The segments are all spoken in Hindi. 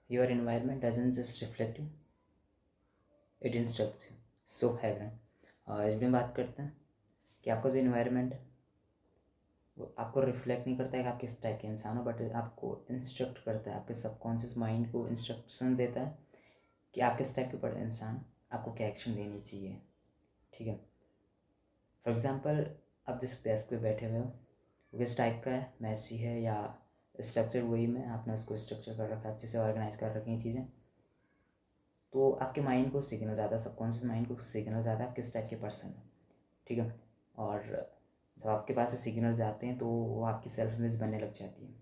Your environment doesn't just reflect you, it instructs you. So हैवन इस में बात करते हैं कि आपका जो इन्वायरमेंट है वो आपको रिफ्लेक्ट नहीं करता है कि आप किस टाइप के इंसान हो, बट आपको इंस्ट्रक्ट करता है, आपके सबकॉन्शियस माइंड को इंस्ट्रक्शन देता है कि आप किस टाइप के बड़े इंसान, आपको क्या एक्शन लेनी चाहिए। ठीक है, फॉर एग्ज़ाम्पल आप जिस डेस्क पे बैठे हुए हो वो किस टाइप का है, मैसी है या स्ट्रक्चर वही में आपने उसको स्ट्रक्चर कर रखा है, अच्छे से ऑर्गेनाइज कर रखी हैं चीज़ें, तो आपके माइंड को सिग्नल जाता है, सबकॉन्शियस माइंड को सिग्नल जाता है आप किस टाइप के पर्सन हो। ठीक है, और जब आपके पास से सिग्नल्स आते हैं तो वो आपकी सेल्फ इमेज बनने लग जाती है।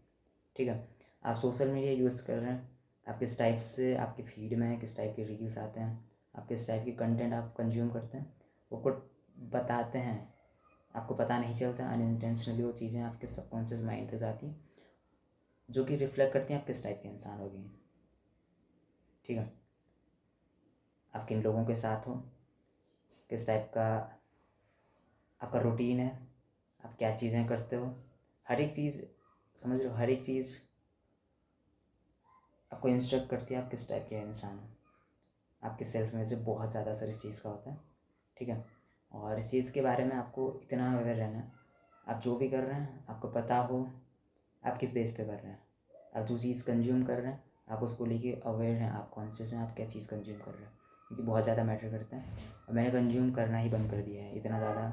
ठीक है, आप सोशल मीडिया यूज़ कर रहे हैं, आप किस टाइप से आपके फीड में किस टाइप के रील्स आते हैं, आप किस टाइप की कंटेंट आप कंज्यूम करते हैं, वो कुछ बताते हैं, आपको पता नहीं चलता, अनइंटेंशनली वो चीज़ें आपके सबकॉन्शियस माइंड तक जाती हैं जो कि रिफ्लेक्ट करती हैं आप किस टाइप के इंसान हो गए। ठीक है, आप किन लोगों के साथ हो, किस टाइप का आपका रूटीन है, आप क्या चीज़ें करते हो, हर एक चीज़, समझ रहे हो, हर एक चीज़ आपको इंस्ट्रक्ट करती है आप किस टाइप के इंसान हो। आपके सेल्फ में से बहुत ज़्यादा असर इस चीज़ का होता है। ठीक है, और इस चीज़ के बारे में आपको इतना अवेयर रहना है, आप जो भी कर रहे हैं आपको पता हो आप किस बेस पे कर रहे हैं, आप जो चीज़ कंज्यूम कर रहे हैं आप उसको लेके अवेयर हैं, आप कॉन्शियस हैं आप क्या चीज़ कंज्यूम कर रहे हैं, क्योंकि बहुत ज़्यादा मैटर करता है। और मैंने कंज्यूम करना ही बंद कर दिया है इतना ज़्यादा,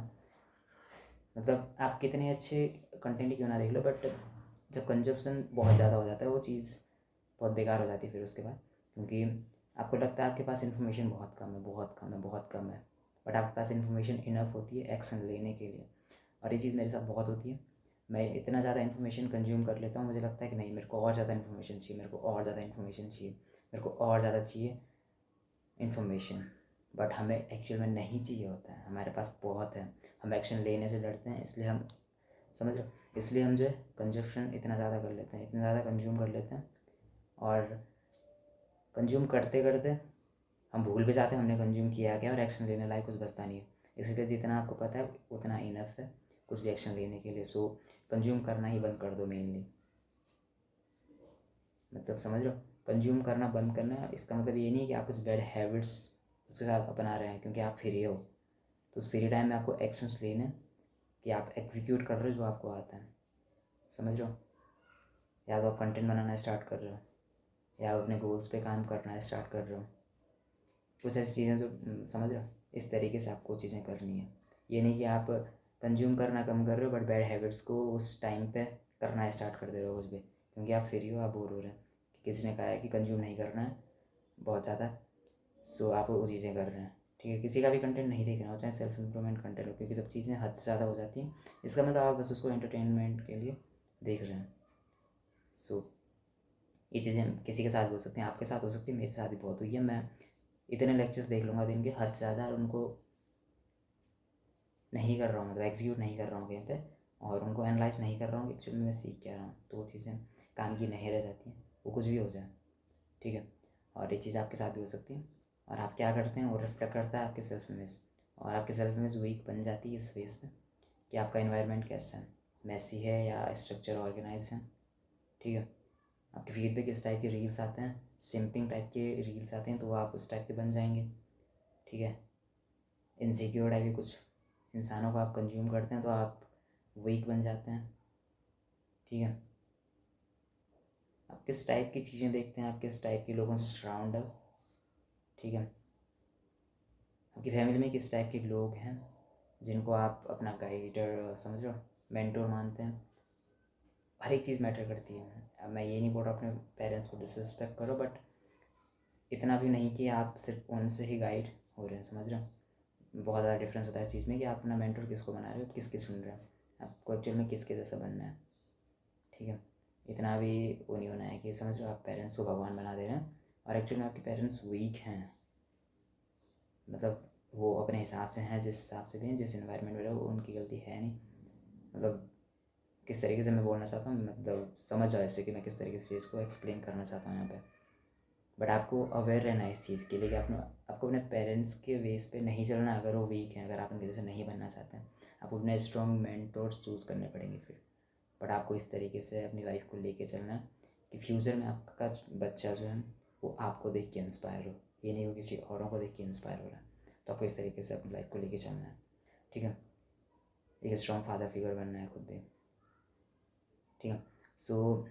मतलब आप कितने अच्छे कंटेंट ही क्यों ना देख लो, बट जब कंजप्शन बहुत ज़्यादा हो जाता है वो चीज़ बहुत बेकार हो जाती है फिर उसके बाद, क्योंकि आपको लगता है आपके पास इन्फॉर्मेशन बहुत कम है, बहुत कम है, बहुत कम है, बट आपके पास इन्फॉर्मेशन इनफ होती है एक्शन लेने के लिए। और ये चीज़ मेरे साथ बहुत होती है, मैं इतना ज़्यादा इन्फॉर्मेशन कंज्यूम कर लेता हूँ, मुझे लगता है कि नहीं मेरे को और ज़्यादा इन्फॉर्मेशन चाहिए, मेरे को और ज़्यादा इन्फॉर्मेशन चाहिए, मेरे को और ज़्यादा चाहिए इन्फॉर्मेशन, बट हमें एक्चुअल में नहीं चाहिए होता है, हमारे पास बहुत है, हम एक्शन लेने से डरते हैं, इसलिए हम, समझ रहे हो, इसलिए हम जो है कंजप्शन इतना ज़्यादा कर लेते हैं, इतना ज़्यादा कंज्यूम कर लेते हैं, और कंज्यूम करते करते हम भूल भी जाते हैं हमने कंज्यूम किया क्या, और एक्शन लेने लायक कुछ बचता नहीं है। इसलिए जितना आपको पता है उतना इनफ है कुछ भी एक्शन लेने के लिए। सो कंज्यूम करना ही बंद कर दो मेनली, मतलब समझ लो, कंज्यूम करना बंद करना इसका मतलब ये नहीं है कि आप कुछ बैड हैबिट्स उसके साथ अपना रहे हैं क्योंकि आप फ्री हो, तो उस फ्री टाइम में आपको एक्शंस लेने हैं कि आप एग्जीक्यूट कर रहे हो जो आपको आता है, समझ रहे हो, या तो आप कंटेंट बनाना स्टार्ट कर रहे हो या आप अपने गोल्स पे काम करना स्टार्ट कर रहे हो, कुछ ऐसी चीज़ें जो समझ रहे हो, इस तरीके से आपको चीज़ें करनी है। ये नहीं कि आप कंज्यूम करना कम कर रहे हो बट बैड हैबिट्स को उस टाइम पे करना स्टार्ट कर दे रहे हो कुछ भी, क्योंकि आप फ्री हो, आप बोर हो रहे हैं कि किसी ने कहा है कि कंज्यूम नहीं करना है बहुत ज़्यादा, सो आप वो चीज़ें कर रहे हैं। ठीक है, किसी का भी कंटेंट नहीं देखना हो, चाहे सेल्फ इम्प्रूवमेंट कंटेंट हो, क्योंकि जब चीज़ें हद से ज़्यादा हो जाती हैं इसका मतलब आप बस उसको एंटरटेनमेंट के लिए देख रहे हैं। सो ये चीज़ें किसी के साथ हो सकती हैं, आपके साथ हो सकती है, मेरे साथ भी बहुत हुई है, मैं इतने लेक्चर्स देख लूँगा दिन के हद से ज़्यादा और उनको नहीं कर रहा हूँ, मतलब एग्जीक्यूट नहीं कर रहा हूँ कहीं पे, और उनको एनालाइज नहीं कर रहा हूँ कि एक्चुअली मैं सीख क्या रहा हूँ, तो वो चीज़ें काम की नहीं रह जाती हैं, वो कुछ भी हो जाए। ठीक है, और ये चीज़ आपके साथ भी हो सकती है, और आप क्या करते हैं वो रिफ्लेक्ट करता है आपके सेल्फ इमेज, और आपकी सेल्फ इमेज वीक बन जाती है इस फेस पे कि आपका इन्वायरमेंट कैसा है, मैसी है या स्ट्रक्चर ऑर्गेनाइज है। ठीक है, आपके फीड पे किस टाइप के रील्स आते हैं, सिंपिंग टाइप के रील्स आते हैं तो आप उस टाइप के बन जाएंगे। ठीक है, इनसिक्योर टाइप के कुछ इंसानों को आप कंज्यूम करते हैं तो आप वीक बन जाते हैं। ठीक है, आप किस टाइप की चीज़ें देखते हैं, आप किस टाइप के लोगों से सराउंड हो। ठीक है, आपकी फैमिली में किस टाइप के लोग हैं जिनको आप अपना गाइडर समझ रहे हो, मेंटोर मानते हैं, हर एक चीज़ मैटर करती है। अब मैं ये नहीं बोल रहा अपने पेरेंट्स को डिसरिस्पेक्ट करो, बट इतना भी नहीं कि आप सिर्फ उनसे ही गाइड हो रहे हैं, समझ रहे हो, बहुत ज़्यादा डिफरेंस होता है इस चीज़ में कि आप अपना मेंटोर किसको बना रहे हो, किसकी सुन रहे हो, आपको एक्चुअल में किसके जैसा बनना है। ठीक है, इतना भी वो नहीं होना है कि समझ रहे हो आप पेरेंट्स को भगवान बना दे रहे हैं और एक्चुअल में आपके पेरेंट्स वीक हैं, मतलब वो अपने हिसाब से हैं, जिस हिसाब से भी हैं, जिस इन्वायरमेंट में रहे वो उनकी गलती है नहीं, मतलब किस तरीके से मैं बोलना चाहता हूँ, मतलब समझ जाओ इससे कि मैं किस तरीके से चीज़ को एक्सप्लेन करना चाहता हूँ यहाँ पे। बट आपको अवेयर रहना है इस चीज़ के लिए कि आपको अपने पेरेंट्स के वेस पे नहीं चलना, अगर वो वीक हैं, अगर आप उनके जैसे नहीं बनना चाहते हैं, आपको अपने स्ट्रॉन्ग मेंटोर्स चूज़ करने पड़ेंगे फिर। बट आपको इस तरीके से अपनी लाइफ को लेके चलना है कि फ्यूचर में आपका बच्चा जो है वो आपको देख के इंस्पायर हो, ये नहीं हो किसी औरों को देख के इंस्पायर हो रहा है। तो आपको इस तरीके से अपनी लाइफ को लेके चलना है, ठीक है। एक स्ट्रॉन्ग फादर फिगर बनना है खुद भी, ठीक है। सो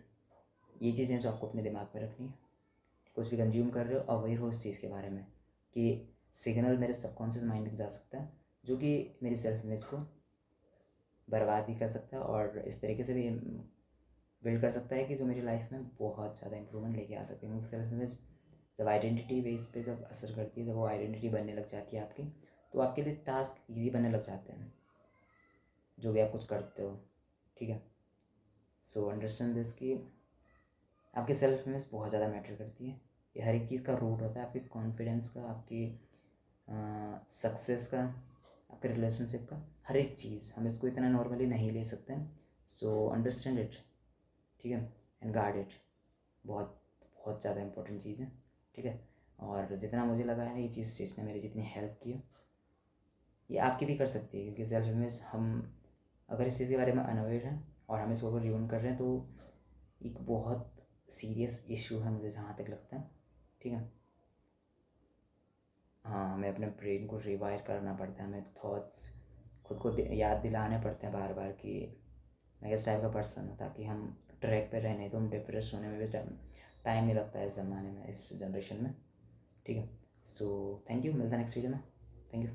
ये चीज़ें जो आपको अपने दिमाग में रखनी है, कुछ भी कंज्यूम कर रहे हो अवेयर हो उस चीज़ के बारे में कि सिग्नल मेरे सबकॉन्शियस माइंड में जा सकता है जो कि मेरी सेल्फ इमेज को बर्बाद भी कर सकता है और इस तरीके से भी बिल्ड कर सकता है कि जो मेरी लाइफ में बहुत ज़्यादा इंप्रूवमेंट लेके आ सकती है। क्योंकि सेल्फ इमेज जब आइडेंटिटी बेस पे जब असर करती है, जब वो आइडेंटिटी बनने लग जाती है आपकी, तो आपके लिए टास्क ईजी बनने लग जाते हैं जो भी आप कुछ करते हो, ठीक है। सो अंडरस्टैंड दिस कि आपकी सेल्फ इमेज बहुत ज़्यादा मैटर करती है। ये हर एक चीज़ का रूट होता है, आपकी कॉन्फिडेंस का, आपकी सक्सेस का, आपके रिलेशनशिप का, हर एक चीज़। हम इसको इतना नॉर्मली नहीं ले सकते हैं। सो अंडरस्टैंड इट, ठीक है, एंड गार्ड इट। बहुत बहुत ज़्यादा इंपॉर्टेंट चीज़ है, ठीक है। और जितना मुझे लगा है ये चीज़ ने मेरी जितनी हेल्प की है ये आपकी भी कर सकती है। क्योंकि सेल्फ इमेज, हम अगर इस चीज़ के बारे में अनअवेयर हैं और हम इसको अगर रियून कर रहे हैं तो एक बहुत सीरियस इशू है मुझे जहाँ तक लगता है, ठीक है। हाँ, हमें अपने ब्रेन को रिवायर करना पड़ता है, हमें थॉट्स खुद को याद दिलाने पड़ते हैं बार बार कि मैं इस टाइप का पर्सन हूँ, ताकि हम ट्रैक पे रहे। नहीं तो हम डिप्रेस होने में भी टाइम नहीं लगता है इस ज़माने में, इस जनरेशन में, ठीक है। सो थैंक यू, मिलता है नेक्स्ट वीडियो में। Thank you.